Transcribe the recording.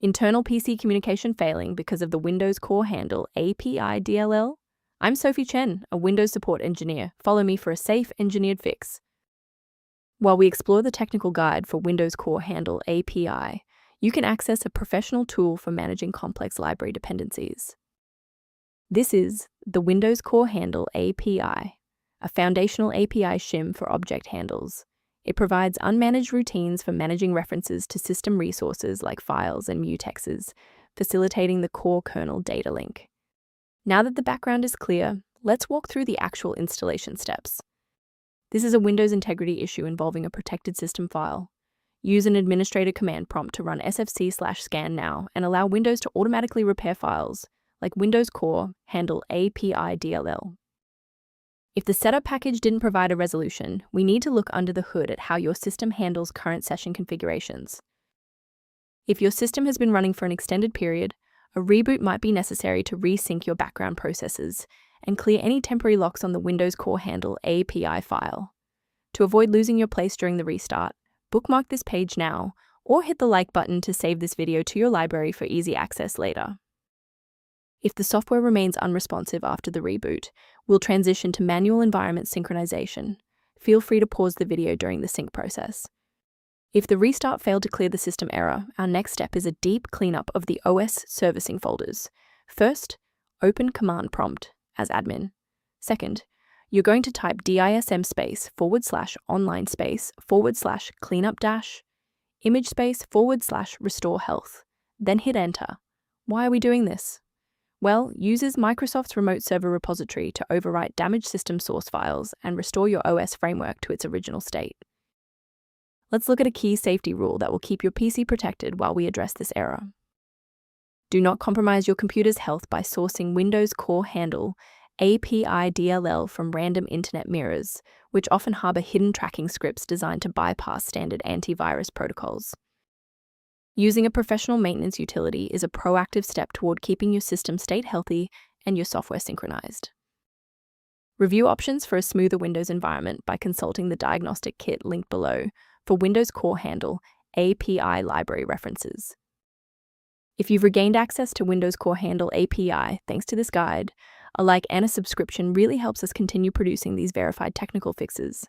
Internal PC communication failing because of the Windows core handle API DLL? I'm Sophie Chen, a Windows support engineer. Follow me for a safe, engineered fix. While we explore the technical guide for Windows core handle API, you can access a professional tool for managing complex library dependencies. This is the Windows core handle API, a foundational API shim for object handles. It provides unmanaged routines for managing references to system resources like files and mutexes, facilitating the core kernel data link. Now that the background is clear, let's walk through the actual installation steps. This is a Windows integrity issue involving a protected system file. Use an administrator command prompt to run sfc/scan now and allow Windows to automatically repair files like Windows core handle API DLL. If the setup package didn't provide a resolution, we need to look under the hood at how your system handles current session configurations. If your system has been running for an extended period, a reboot might be necessary to resync your background processes and clear any temporary locks on the Windows core handle API file. To avoid losing your place during the restart, bookmark this page now or hit the like button to save this video to your library for easy access later. If the software remains unresponsive after the reboot, we'll transition to manual environment synchronization. Feel free to pause the video during the sync process. If the restart failed to clear the system error, our next step is a deep cleanup of the OS servicing folders. First, open command prompt as admin. Second, you're going to type DISM /online /cleanup image /restore health. Then hit enter. Why are we doing this? Well, uses Microsoft's remote server repository to overwrite damaged system source files and restore your OS framework to its original state. Let's look at a key safety rule that will keep your PC protected while we address this error. Do not compromise your computer's health by sourcing Windows core handle API DLL from random internet mirrors, which often harbor hidden tracking scripts designed to bypass standard antivirus protocols. Using a professional maintenance utility is a proactive step toward keeping your system state healthy and your software synchronized. Review options for a smoother Windows environment by consulting the diagnostic kit linked below for Windows core handle API library references. If you've regained access to Windows core handle API thanks to this guide, a like and a subscription really helps us continue producing these verified technical fixes.